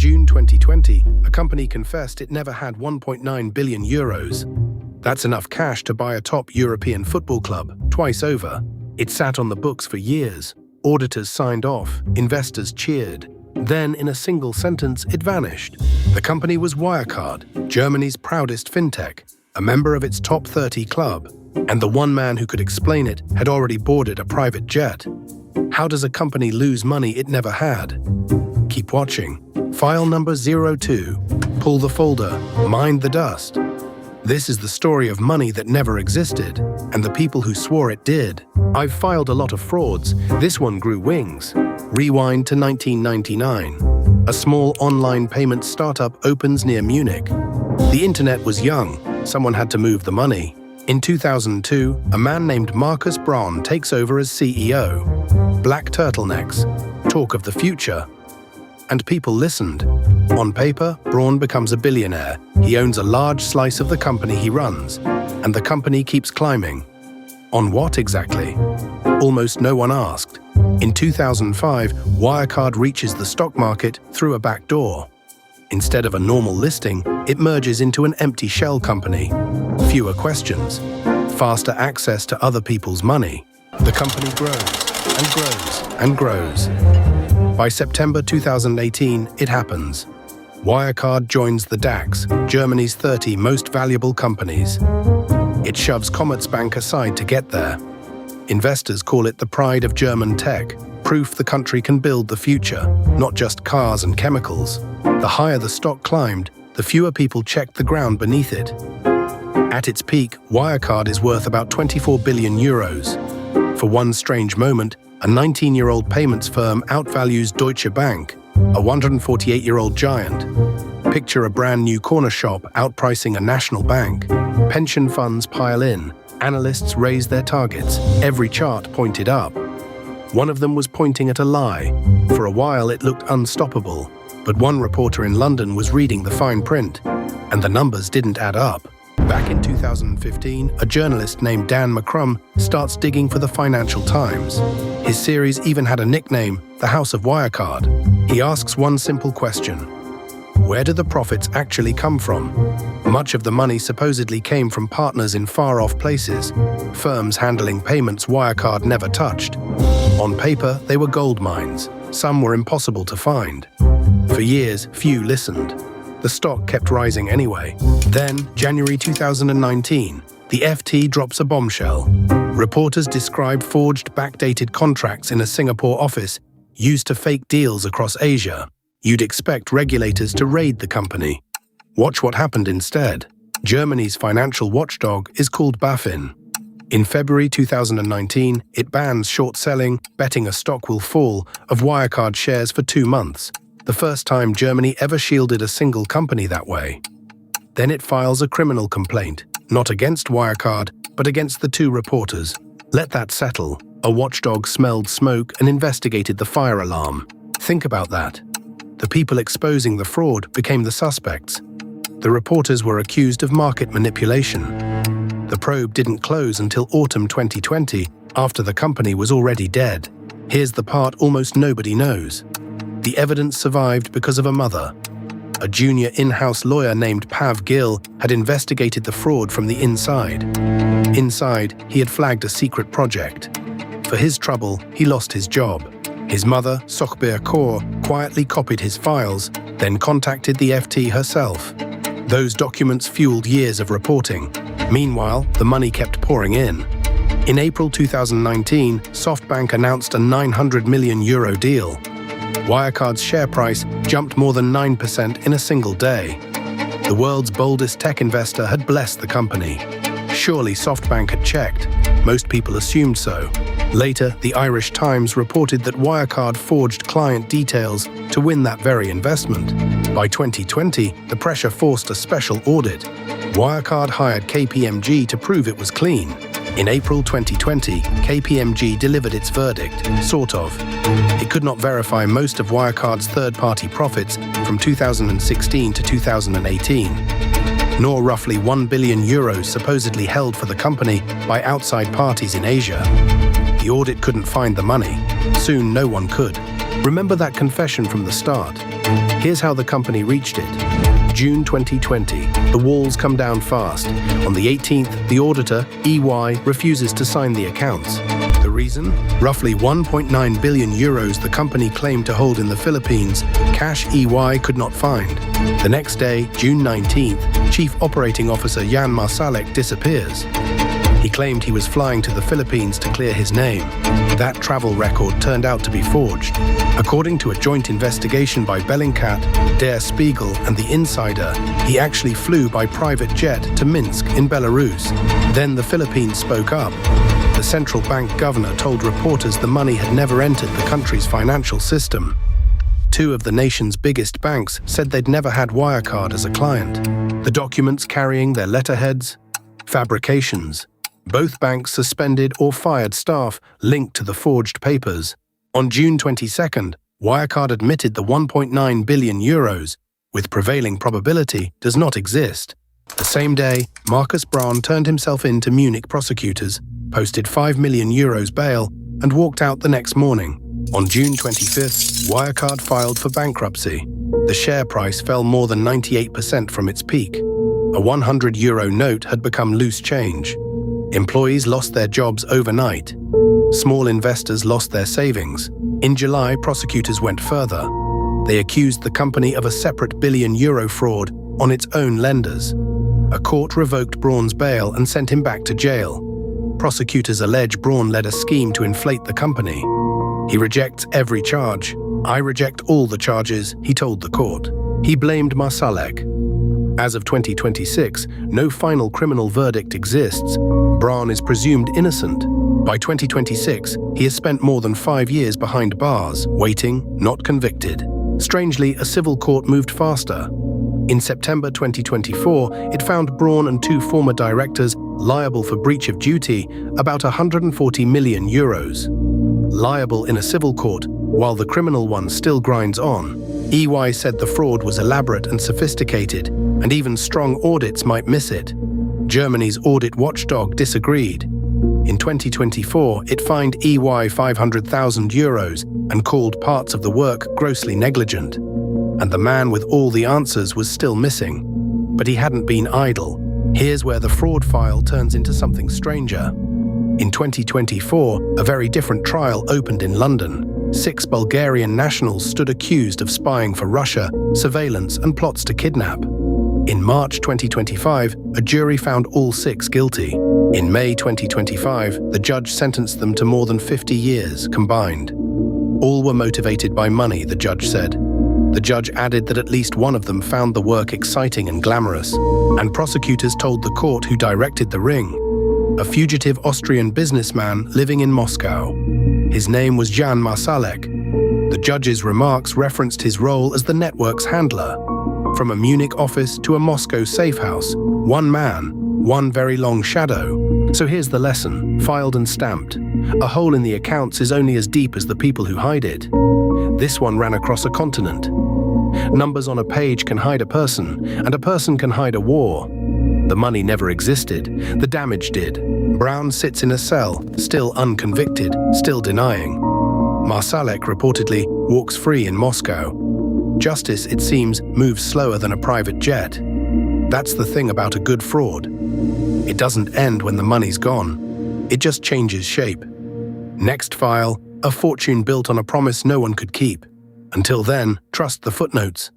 June 2020, a company confessed it never had 1.9 billion euros. That's enough cash to buy a top European football club, twice over. It sat on the books for years. Auditors signed off, investors cheered. Then, in a single sentence, it vanished. The company was Wirecard, Germany's proudest fintech, a member of its top 30 club, and the one man who could explain it had already boarded a private jet. How does a company lose money it never had? Keep watching. File number 02. Pull the folder. Mind the dust. This is the story of money that never existed, and the people who swore it did. I've filed a lot of frauds. This one grew wings. Rewind to 1999. A small online payment startup opens near Munich. The internet was young. Someone had to move the money. In 2002, a man named Markus Braun takes over as CEO. Black turtlenecks. Talk of the future. And people listened. On paper, Braun becomes a billionaire. He owns a large slice of the company he runs, and the company keeps climbing. On what exactly? Almost no one asked. In 2005, Wirecard reaches the stock market through a back door. Instead of a normal listing, it merges into an empty shell company. Fewer questions. Faster access to other people's money. The company grows and grows and grows. By September 2018, it happens. Wirecard joins the DAX, Germany's 30 most valuable companies. It shoves Commerzbank aside to get there. Investors call it the pride of German tech, proof the country can build the future, not just cars and chemicals. The higher the stock climbed, the fewer people checked the ground beneath it. At its peak, Wirecard is worth about 24 billion euros. For one strange moment, a 19-year-old payments firm outvalues Deutsche Bank, a 148-year-old giant. Picture a brand new corner shop outpricing a national bank. Pension funds pile in. Analysts raise their targets. Every chart pointed up. One of them was pointing at a lie. For a while, it looked unstoppable. But one reporter in London was reading the fine print, and the numbers didn't add up. Back in 2015, a journalist named Dan McCrum starts digging for the Financial Times. His series even had a nickname, the House of Wirecard. He asks one simple question. Where do the profits actually come from? Much of the money supposedly came from partners in far-off places, firms handling payments Wirecard never touched. On paper, they were gold mines. Some were impossible to find. For years, few listened. The stock kept rising anyway. Then, January 2019, the FT drops a bombshell. Reporters describe forged backdated contracts in a Singapore office used to fake deals across Asia. You'd expect regulators to raid the company. Watch what happened instead. Germany's financial watchdog is called BaFin. In February 2019, it bans short selling, betting a stock will fall, of Wirecard shares for 2 months. The first time Germany ever shielded a single company that way. Then it files a criminal complaint, not against Wirecard, but against the 2 reporters. Let that settle. A watchdog smelled smoke and investigated the fire alarm. Think about that. The people exposing the fraud became the suspects. The reporters were accused of market manipulation. The probe didn't close until autumn 2020, after the company was already dead. Here's the part almost nobody knows. The evidence survived because of a mother. A junior in-house lawyer named Pav Gill had investigated the fraud from the inside. Inside, he had flagged a secret project. For his trouble, he lost his job. His mother, Sokhbir Kaur, quietly copied his files, then contacted the FT herself. Those documents fueled years of reporting. Meanwhile, the money kept pouring in. In April 2019, SoftBank announced a 900 million euro deal. Wirecard's share price jumped more than 9% in a single day. The world's boldest tech investor had blessed the company. Surely SoftBank had checked. Most people assumed so. Later, the Irish Times reported that Wirecard forged client details to win that very investment. By 2020, the pressure forced a special audit. Wirecard hired KPMG to prove it was clean. In April 2020, KPMG delivered its verdict, sort of. It could not verify most of Wirecard's third-party profits from 2016 to 2018, nor roughly 1 billion euros supposedly held for the company by outside parties in Asia. The audit couldn't find the money. Soon no one could. Remember that confession from the start. Here's how the company reached it. June 2020. The walls come down fast. On the 18th, the auditor, EY, refuses to sign the accounts. The reason? Roughly 1.9 billion euros the company claimed to hold in the Philippines, cash EY could not find. The next day, June 19th, Chief Operating Officer Jan Marsalek disappears. He claimed he was flying to the Philippines to clear his name. That travel record turned out to be forged. According to a joint investigation by Bellingcat, Der Spiegel, and The Insider, he actually flew by private jet to Minsk in Belarus. Then the Philippines spoke up. The central bank governor told reporters the money had never entered the country's financial system. Two of the nation's biggest banks said they'd never had Wirecard as a client. The documents carrying their letterheads? Fabrications. Both banks suspended or fired staff linked to the forged papers. On June 22nd, Wirecard admitted the 1.9 billion euros, with prevailing probability, does not exist. The same day, Markus Braun turned himself in to Munich prosecutors, posted 5 million euros bail, and walked out the next morning. On June 25th, Wirecard filed for bankruptcy. The share price fell more than 98% from its peak. A 100 euro note had become loose change. Employees lost their jobs overnight. Small investors lost their savings. In July, prosecutors went further. They accused the company of a separate billion-euro fraud on its own lenders. A court revoked Braun's bail and sent him back to jail. Prosecutors allege Braun led a scheme to inflate the company. He rejects every charge. "I reject all the charges," he told the court. He blamed Marsalek. As of 2026, no final criminal verdict exists. Braun is presumed innocent. By 2026, he has spent more than 5 years behind bars, waiting, not convicted. Strangely, a civil court moved faster. In September 2024, it found Braun and 2 former directors liable for breach of duty, about 140 million euros. Liable in a civil court, while the criminal one still grinds on. EY said the fraud was elaborate and sophisticated, and even strong audits might miss it. Germany's audit watchdog disagreed. In 2024, it fined EY 500,000 euros and called parts of the work grossly negligent. And the man with all the answers was still missing. But he hadn't been idle. Here's where the fraud file turns into something stranger. In 2024, a very different trial opened in London. 6 Bulgarian nationals stood accused of spying for Russia, surveillance, and plots to kidnap. In March 2025, a jury found all 6 guilty. In May 2025, the judge sentenced them to more than 50 years combined. All were motivated by money, the judge said. The judge added that at least one of them found the work exciting and glamorous, and prosecutors told the court who directed the ring. A fugitive Austrian businessman living in Moscow. His name was Jan Marsalek. The judge's remarks referenced his role as the network's handler. From a Munich office to a Moscow safe house, one man, one very long shadow. So here's the lesson, filed and stamped. A hole in the accounts is only as deep as the people who hide it. This one ran across a continent. Numbers on a page can hide a person, and a person can hide a war. The money never existed, the damage did. Braun sits in a cell, still unconvicted, still denying. Marsalek reportedly walks free in Moscow. Justice, it seems, moves slower than a private jet. That's the thing about a good fraud. It doesn't end when the money's gone. It just changes shape. Next file, a fortune built on a promise no one could keep. Until then, trust the footnotes.